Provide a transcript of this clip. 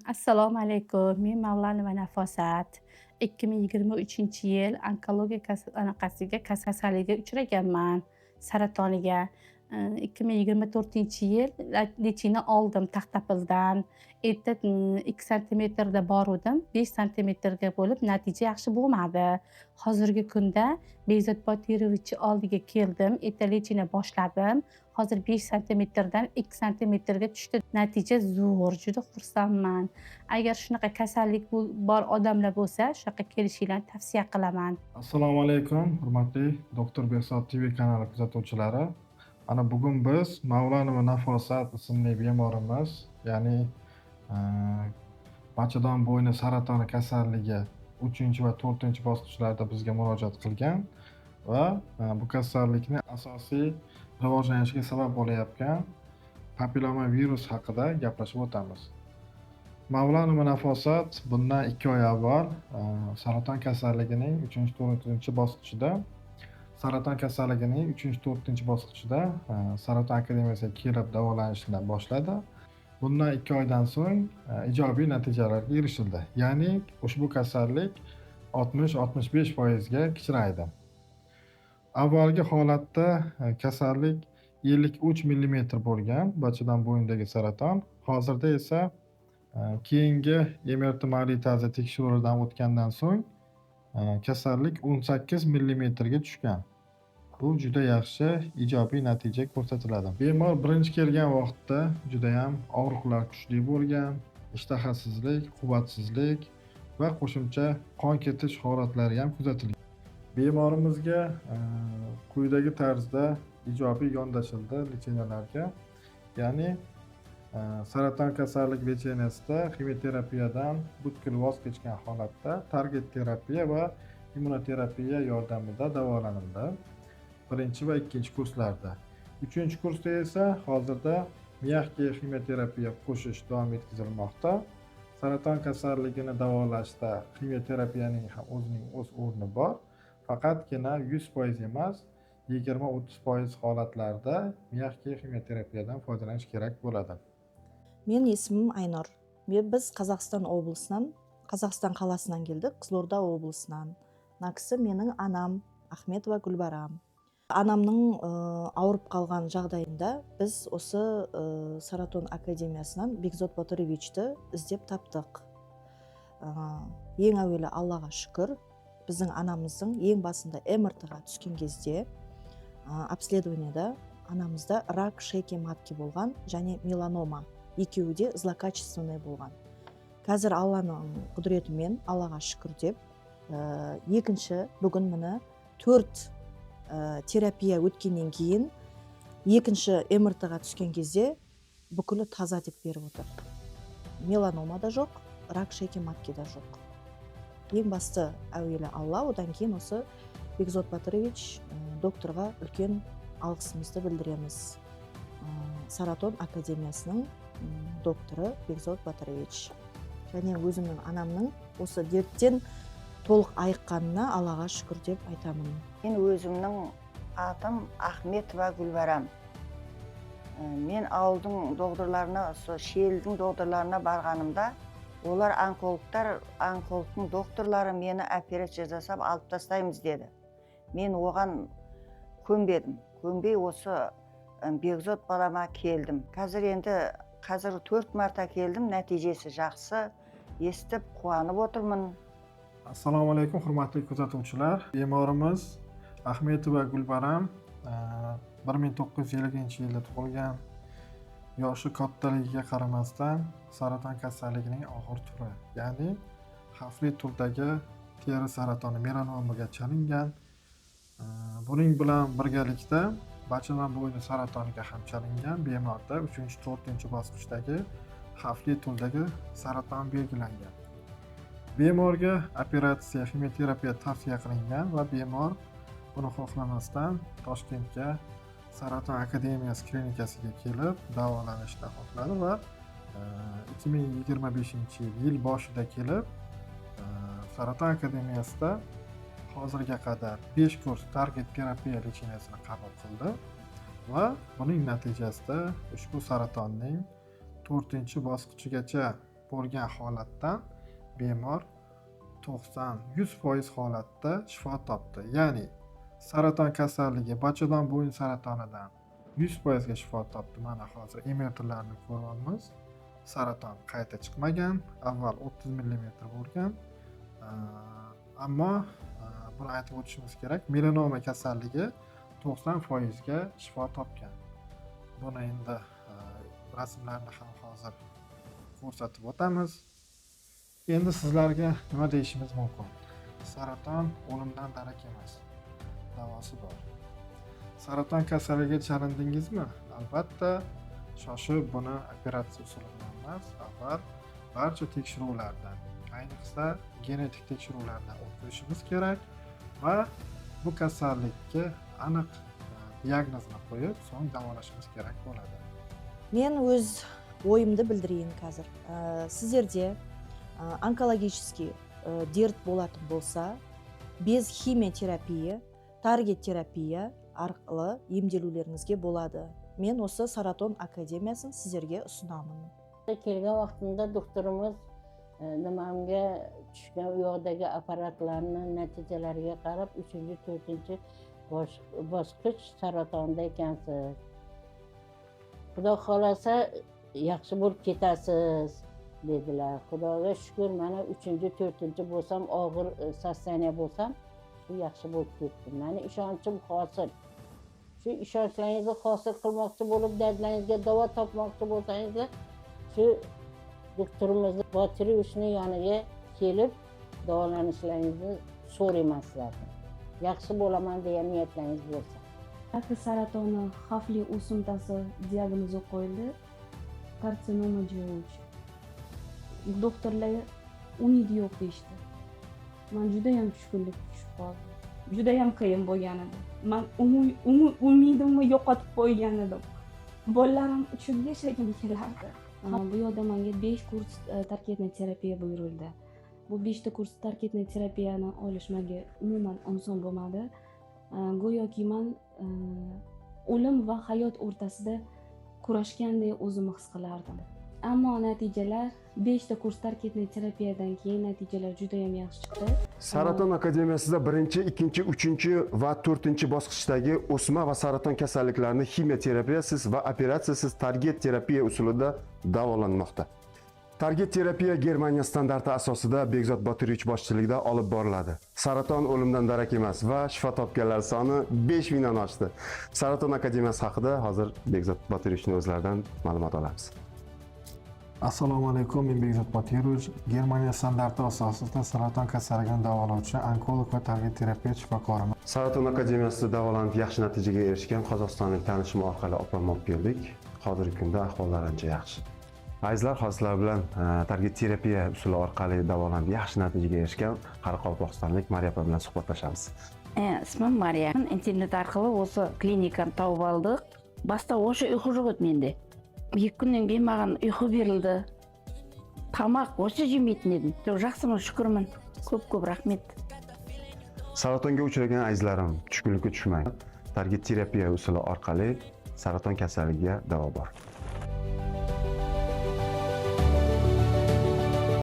Assalomu alaykum. Men Mavlonova Nafosat. 2023-yil onkologiya kasalligiga uchraganman, saratoniga. 2024-yil lechini oldim Taxtapildan. Erta 2 santimetrda boruvdim, 5 santimetrga bo'lib natija yaxshi bo'lmadi. Hozirgi kunda Bekzod Botirovich oldiga keldim, erta lechini boshladim. Hozir 5 santimetrdan 2 santimetrga tushdi. Natija zo'r, juda xursandman. Agar shunaqa kasallik bor odamlar bo'lsa, shunaqa kelishinglarni tavsiya qilaman. Assalomu alaykum, hurmatli Doktor Behzod TV kanali kuzatuvchilari. Mana bugun biz Mavlonova Nafosat ismli bemorimiz, ya'ni bachadon bo'yni saratoni kasalligi 3 va 4 bosqichlarda bizga murojaat qilgan va bu kasallikni asosiy rivojlanishiga sabab bo'layotgan papilloma virus haqida gaplashib o'tamiz. Mavlonova Nafosat bundan 2 oy avval saraton kasalligining 3-4 bosqichida Saraton akademiyasiga kelib davolanishni boshladi. Bundan 2 oydan so'ng ijobiy natijalarga erishildi. Ya'ni ushbu kasallik 60-65% ga kichraydi. Avvalgi holatda kasallik 53 mm bo'lgan bachadon bo'yinidagi saraton. Hozirda esa keyingi MRT magnitoziya tekshiruvidan o'tgandan so'ng kasallik 18 mm ga tushgan. Bu juda yaxshi ijobiy natija ko'rsatiladi. Bemor birinchi kelgan vaqtda juda ham og'riqlar kuchli bo'lgan, ishtahasizlik, quvvatsizlik va qo'shimcha qon ketish holatlari ham kuzatilgan. Bemorimizga quyidagi tarzda ijobiy yondashildi lecheniyalarga. Ya'ni saraton kasallik lecheniyasida ximiyoterapiyadan butkul voz kechgan holatda target terapiya va immunoterapiya yordamida davolanildi. 1 va 2 kurslarda. 3-kursda esa hozirda miyakka ximiyoterapiya qo'shish davom etkazilmoqda. Saraton kasalligini davolashda ximiyoterapiyaning ham o'z o'rni bor. Faqatgina 100% emas, 20-30% holatlarda miyakka ximiyoterapiyadan foydalanish kerak bo'ladi. Men ismim Aynur. Biz Қазақстан қаласынан келдік, Қызылорда облысынан. Мына кісі менің анам, Ахметова Гүлбарам. Анамның ауырып қалған жағдайында біз осы Саратон академиясынан Бекзод Батыровичті іздеп таптық. Ең әуелі Аллаға шүкір, біздің анамыздың ең басында МРТ-ға түскен кезде обследованияда анамызда рак шейки матки болған және меланома. Екеуі де злокачественный болған. Қазір Алланың құдіретімен, Аллаға шүкір деп, бүгін міне 4 терапия өткеннен кейін екінші МРТ-ға түскен кезде бүкілі таза деп беріп отыр. Меланома да жоқ, рак шейки матки да жоқ. Ең басты әуелі Алла, одан кейін осы Бекзод Батырович докторға үлкен алғысымызды білдіреміз. Саратон академиясының докторы Бекзод Батырович. Және өзімнің анамның осы дерттен толық айыққанына Аллаға шүкір деп айтамын. Мен өзімнің атым Ахметова Гүлбарам. Мен ауылдың доғдырларына, шелдің доғдырларына барғанымда, олар онкологтың докторлары мені операция жасап алып тастаймыз деді. Мен оған көнбедім. Көнбей осы Бекзод балама келдім. Қазір 4 марта келдім, нәтижесі жақсы, естіп қуанып отырмын. Assalomu alaykum, hurmatli kuzatuvchilar. Bemorimiz Ahmetova Gulbaram 1950-yilda tug'ilgan. Yoshi kattaligiga qaramasdan saraton kasalligining og'ir turi, ya'ni xavfli turdagi teri saratoni melanomaga chalingan. Buning bilan birgalikda bachadon bo'yni saratoniga ham chalingan. Bemorda 3-4 bosqichdagi xavfli turdagi saraton belgilangan. Bemorga operatsiya, ximiyoterapiya tavsiya qilingan va bemor buni xohlamasdan Toshkentga Saraton akademiyasi klinikasiga kelib davolanishni xohladi va 2025-yil boshida kelib Saraton akademiyasida hozirga qadar 5 kurs target terapiya lecheniyasini qabul qildi va buning natijasida ushbu saratonning 4-bosqichigacha bo'lgan holatdan bemor 90-100% holatda shifo topdi. Ya'ni saraton kasalligi, bachadon bo'yin saratonidan 100% ga shifo topdi. Mana hozir emiyorlarni ko'ryapmiz. Saraton qayta chiqmagan, avval 30 mm bo'lgan. Ammo buni aytib o'tishimiz kerak, melanoma kasalligi 90% ga shifo topgan. Buni endi rasmlarni ham hozir ko'rsatib o'tamiz. Endi sizlarga nima deyishimiz mumkin? Saraton o'limdan darak emas. Davosi bor. Saraton kasalligiga chalindingizmi? Albatta, shoshib buni operatsiya usuli bilan emas, avval barcha tekshiruvlardan, ayniqsa genetik tekshiruvlardan o'tkazishimiz kerak va bu kasallikka aniq diagnozni qo'yib, so'ng davolashimiz kerak bo'ladi. Men o'z o'yimni bildireyин қазір. Sizlarga onkologический dert bo'lатын bo'lsa, без химиотерапия, target terapiya arqali emdelularingizga bo'ladi. Men o'sha Saraton akademiyasini sizlarga usunaman. Kelgan vaqtimda doktorimiz nimamga tushgan u yoqdagi apparatlarni natijalariga qarab 3-4 bosqich saratonda ekansiz. Xudo xolasa yaxshi bo'lib ketasiz dedilar. Xudoga shukr, mana 3-4 bo'lsam, og'ir sostoyaniya bo'lsam, shu yaxshi bo'lib ketdim. Meni ishonchim hosil. Shu ishonchlaringizni hosil qilmoqchi bo'lib, dardlaringizga davo topmoqchi bo'lsangiz, shu doktorimiz Botirovichning yoniga kelib davolanishlaringizni so'rayman sizlardan. Yaxshi bo'laman degan niyatlaringiz bo'lsa. Rak saratoni xavfli o'simtasi diagnozi qo'yildi. Karsinoma jo'yuvchi. Doktorlar umid yo'q deyishdi. Men juda ham tushkunlikka tushib qoldim. Juda ham qiyin bo'lgan edi. Men umidimni yo'qotib qo'ygan edim. Bolalarim uchun yashagim kelardi. Bu yoqda menga 5 kurs tarkibli terapiya buyurildi. Bu 5 ta kurs tarkibli terapiyani olish menga umuman oson bo'lmadi. Go'yoki men o'lim va hayot o'rtasida kurashgandek o'zimni his qilardim. Ammo natijalar 5 ta kurs tarkibli terapiyadan keyin natijalar juda ham yaxshi chiqdi. Saraton akademiyasida 1, 2, 3 va 4 bosqichdagi o'sma va saraton kasalliklarini ximioterapiyasiz va operatsiyasiz target terapiya usulida davolanmoqda. Target terapiya Germaniya standarti asosida Bekzod Botirovich boshchiligida olib boriladi. Saraton o'limdan darak emas va shifo topganlar soni 5000 dan oshdi. Saraton akademiyasi haqida hozir Bekzod Botirovichning o'zlaridan ma'lumot olamiz. Assalomu alaykum, men Bekzod Botirovich. Germaniya standarti asosida saraton kasalligini davolovchi onkolog va target terapiya shifokoriman. Saraton akademiyasida davolanib yaxshi natijaga erishgan qozog'istonlik tanishim orqali opamni olib keldik. Hozirgi kunda ahvollari ancha yaxshi. Azizlar, hozirlar bilan target terapiya usuli orqali davolanib yaxshi natijaga erishgan qoraqalpog'istonlik Mariya opa bilan suhbatlashamiz. Ismim Mariya. Internet orqali o'sha klinikani topib oldik. Boshda o'sha uyqu yo'q edi menda. 2 kundan keyin menga uyqu berildi. Tamoq o'sha yemaydim dedim. Yaxshiman, shukrman. Ko'p rahmat. Saratonga uchragan azizlarim, tushkunlikka tushmang. Target terapiya usuli orqali saraton kasalligiga davo bor.